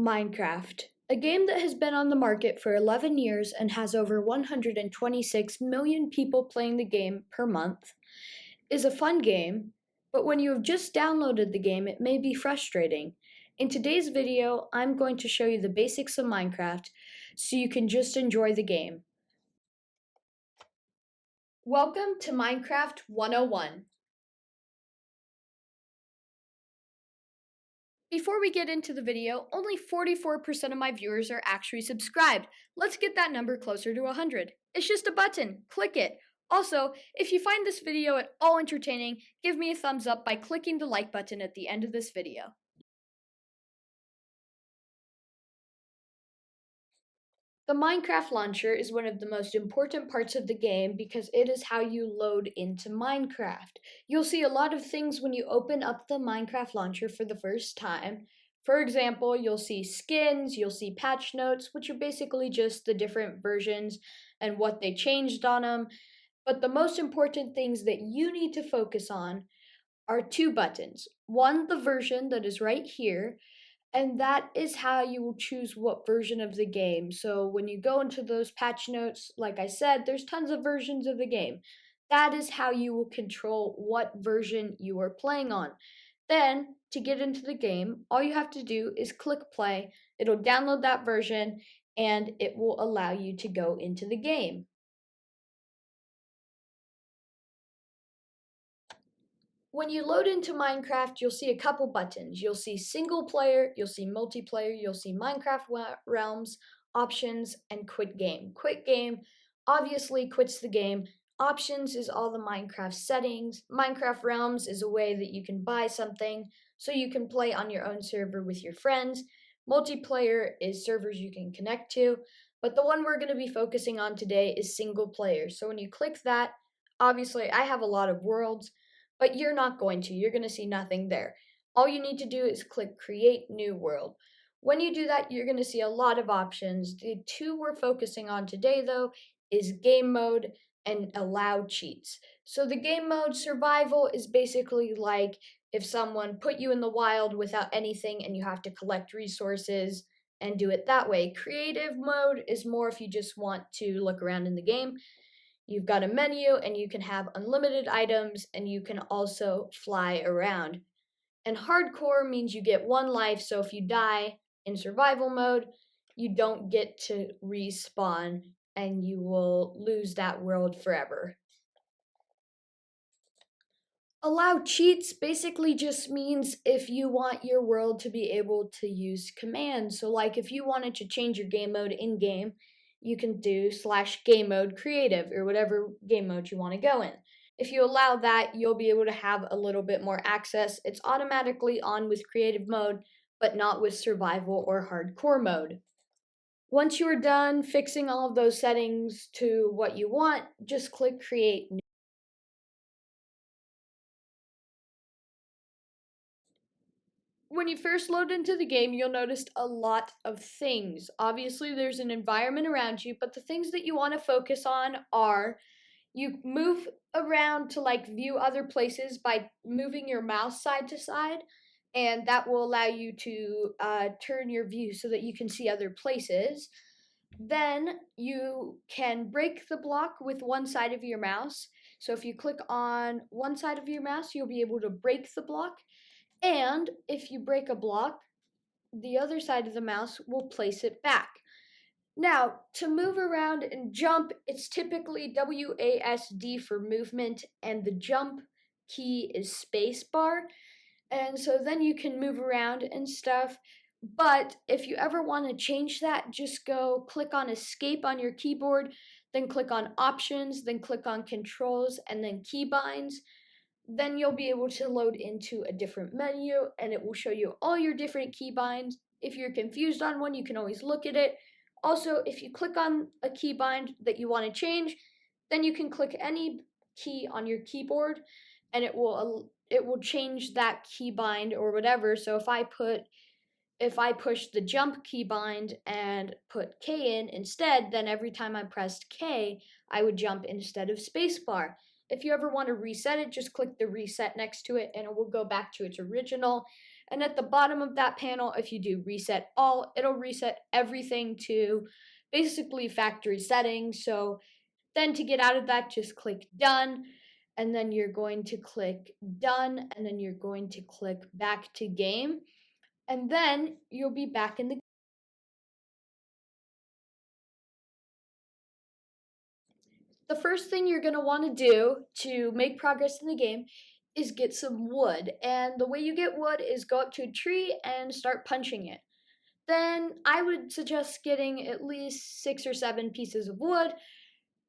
Minecraft, a game that has been on the market for 11 years and has over 126 million people playing the game per month, is a fun game, but when you have just downloaded the game, it may be frustrating. In today's video, I'm going to show you the basics of Minecraft so you can just enjoy the game. Welcome to Minecraft 101. Before we get into the video, only 44% of my viewers are actually subscribed. Let's get that number closer to 100. It's just a button. Click it. Also, if you find this video at all entertaining, give me a thumbs up by clicking the like button at the end of this video. The Minecraft launcher is one of the most important parts of the game because it is how you load into Minecraft. You'll see a lot of things when you open up the Minecraft launcher for the first time. For example, you'll see skins, you'll see patch notes, which are basically just the different versions and what they changed on them. But the most important things that you need to focus on are two buttons. One, the version that is right here, and that is how you will choose what version of the game. So when you go into those patch notes, like I said, there's tons of versions of the game. That is how you will control what version you are playing on. Then, to get into the game, all you have to do is click play. It'll download that version and it will allow you to go into the game. When you load into Minecraft, you'll see a couple buttons. You'll see single player, you'll see multiplayer, you'll see Minecraft Realms, options, and quit game. Quit game obviously quits the game. Options is all the Minecraft settings. Minecraft Realms is a way that you can buy something so you can play on your own server with your friends. Multiplayer is servers you can connect to, but the one we're going to be focusing on today is single player. So when you click that, obviously I have a lot of worlds, but you're not going to. You're going to see nothing there. All you need to do is click Create New World. When you do that, you're going to see a lot of options. The two we're focusing on today, though, is Game Mode and Allow Cheats. So the Game Mode Survival is basically like if someone put you in the wild without anything and you have to collect resources and do it that way. Creative Mode is more if you just want to look around in the game. You've got a menu and you can have unlimited items and you can also fly around. And hardcore means you get one life, so if you die in survival mode, you don't get to respawn and you will lose that world forever. Allow cheats basically just means if you want your world to be able to use commands. So like if you wanted to change your game mode in game, you can do /game mode creative or whatever game mode you want to go in. If you allow that, you'll be able to have a little bit more access. It's automatically on with creative mode, but not with survival or hardcore mode. Once you are done fixing all of those settings to what you want, just click create new. When you first load into the game, you'll notice a lot of things. Obviously, there's an environment around you, but the things that you want to focus on are you move around to like view other places by moving your mouse side to side, and that will allow you to turn your view so that you can see other places. Then you can break the block with one side of your mouse. So if you click on one side of your mouse, you'll be able to break the block. And if you break a block, the other side of the mouse will place it back. Now, to move around and jump, it's typically WASD for movement, and the jump key is spacebar. And so then you can move around and stuff. But if you ever want to change that, just go click on escape on your keyboard, then click on options, then click on controls, and then keybinds. Then you'll be able to load into a different menu and it will show you all your different keybinds. If you're confused on one, you can always look at it. Also, if you click on a keybind that you want to change, then you can click any key on your keyboard and it will change that keybind or whatever. So if I push the jump keybind and put K in instead, then every time I pressed K, I would jump instead of spacebar. If you ever want to reset it, just click the reset next to it and it will go back to its original. And at the bottom of that panel, if you do reset all, it'll reset everything to basically factory settings. So then to get out of that, just click done, and then you're going to click done, and then you're going to click back to game, and then you'll be back in the. The first thing you're going to want to do to make progress in the game is get some wood. And the way you get wood is go up to a tree and start punching it. Then I would suggest getting at least 6 or 7 pieces of wood.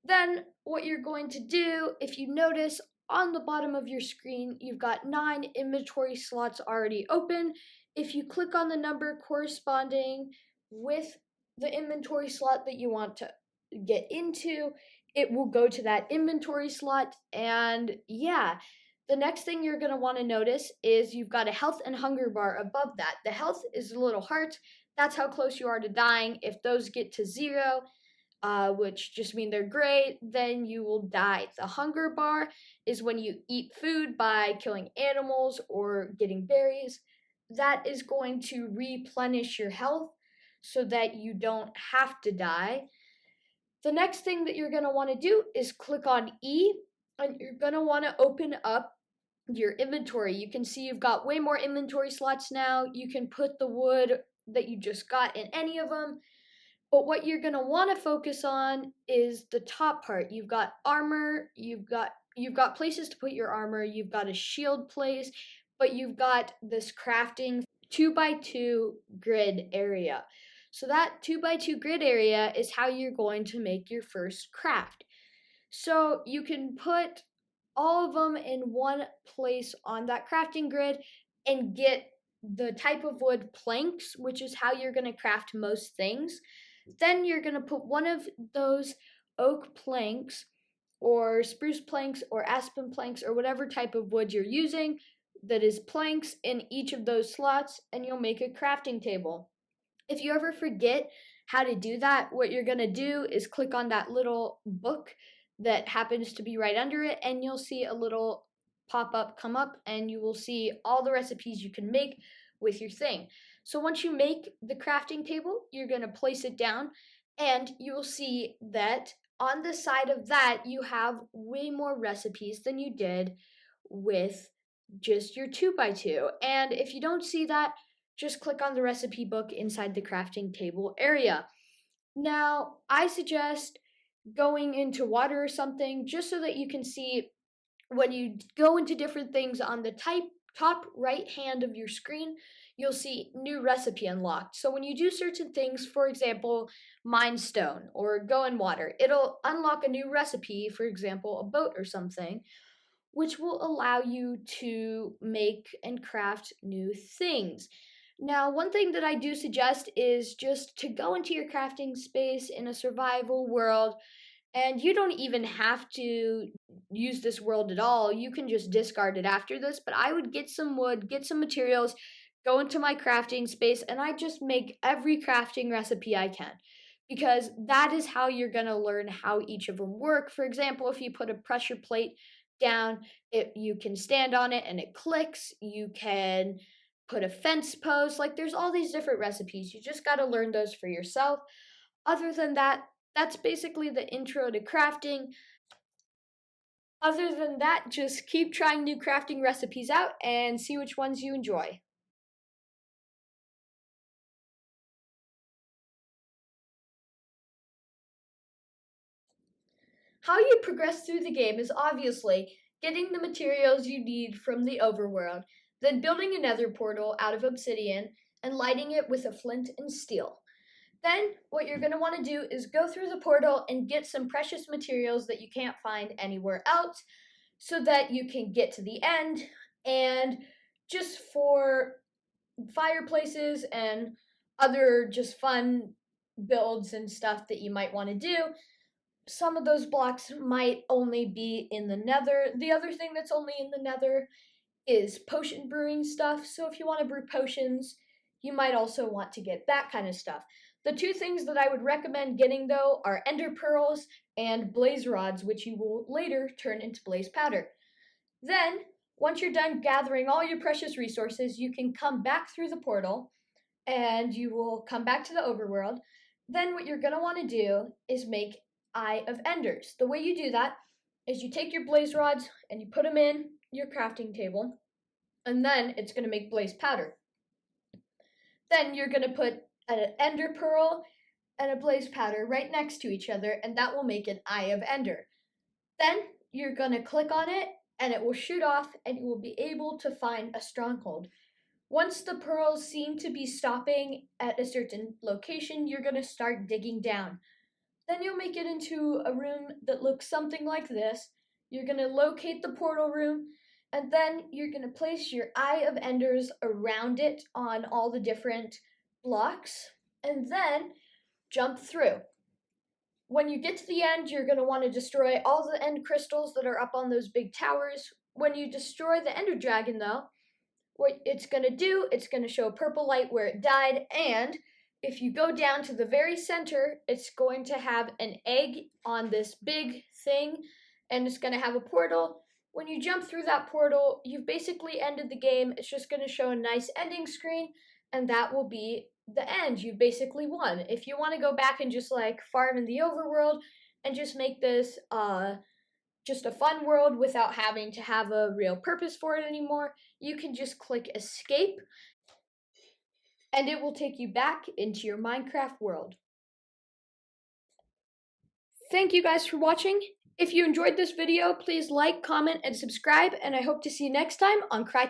Then what you're going to do, if you notice on the bottom of your screen, you've got 9 inventory slots already open. If you click on the number corresponding with the inventory slot that you want to get into, it will go to that inventory slot. And yeah, the next thing you're going to want to notice is you've got a health and hunger bar above that. The health is the little heart. That's how close you are to dying. If those get to 0, which just mean they're gray, then you will die. The hunger bar is when you eat food by killing animals or getting berries. That is going to replenish your health so that you don't have to die. The next thing that you're going to want to do is click on E, and you're going to want to open up your inventory. You can see you've got way more inventory slots now. You can put the wood that you just got in any of them. But what you're going to want to focus on is the top part. You've got armor, you've got places to put your armor, you've got a shield place, but you've got this crafting 2x2 grid area. So that 2x2 grid area is how you're going to make your first craft. So you can put all of them in one place on that crafting grid and get the type of wood planks, which is how you're going to craft most things. Then you're going to put one of those oak planks or spruce planks or aspen planks or whatever type of wood you're using that is planks in each of those slots, and you'll make a crafting table. If you ever forget how to do that, what you're going to do is click on that little book that happens to be right under it, and you'll see a little pop-up come up, and you will see all the recipes you can make with your thing. So once you make the crafting table, you're going to place it down, and you will see that on the side of that, you have way more recipes than you did with just your 2x2. And if you don't see that, just click on the recipe book inside the crafting table area. Now, I suggest going into water or something just so that you can see when you go into different things on the top right hand of your screen, you'll see new recipe unlocked. So when you do certain things, for example, mine stone or go in water, it'll unlock a new recipe, for example, a boat or something, which will allow you to make and craft new things. Now, one thing that I do suggest is just to go into your crafting space in a survival world, and you don't even have to use this world at all. You can just discard it after this, but I would get some wood, get some materials, go into my crafting space, and I just make every crafting recipe I can. Because that is how you're going to learn how each of them work. For example, if you put a pressure plate down, you can stand on it and it clicks. You can put a fence post. Like, there's all these different recipes. You just got to learn those for yourself. Other than that, that's basically the intro to crafting. Other than that, just keep trying new crafting recipes out and see which ones you enjoy. How you progress through the game is obviously getting the materials you need from the overworld, then building a nether portal out of obsidian and lighting it with a flint and steel. Then, what you're going to want to do is go through the portal and get some precious materials that you can't find anywhere else so that you can get to the end. And just for fireplaces and other just fun builds and stuff that you might want to do, some of those blocks might only be in the nether. The other thing that's only in the nether is potion brewing stuff. So if you want to brew potions, you might also want to get that kind of stuff. The two things that I would recommend getting, though, are ender pearls and blaze rods, which you will later turn into blaze powder. Then, Once you're done gathering all your precious resources, you can come back through the portal and you will come back to the overworld. Then what you're going to want to do is make Eye of Enders. The way you do that is you take your blaze rods and you put them in your crafting table, and then it's going to make blaze powder. Then you're going to put an ender pearl and a blaze powder right next to each other, and that will make an Eye of Ender. Then you're going to click on it and it will shoot off and you will be able to find a stronghold. Once the pearls seem to be stopping at a certain location, you're going to start digging down. Then you'll make it into a room that looks something like this. You're going to locate the portal room, and then you're going to place your Eye of Enders around it on all the different blocks, and then jump through. When you get to the end, you're going to want to destroy all the end crystals that are up on those big towers. When you destroy the Ender Dragon, though, what it's going to do, it's going to show a purple light where it died, and if you go down to the very center, it's going to have an egg on this big thing, and it's going to have a portal. When you jump through that portal, you've basically ended the game. It's just going to show a nice ending screen, and that will be the end. You basically won. If you want to go back and just like farm in the overworld and just make this just a fun world without having to have a real purpose for it anymore, you can just click escape and it will take you back into your Minecraft world. Thank you guys for watching. If you enjoyed this video, please like, comment, and subscribe, and I hope to see you next time on Cry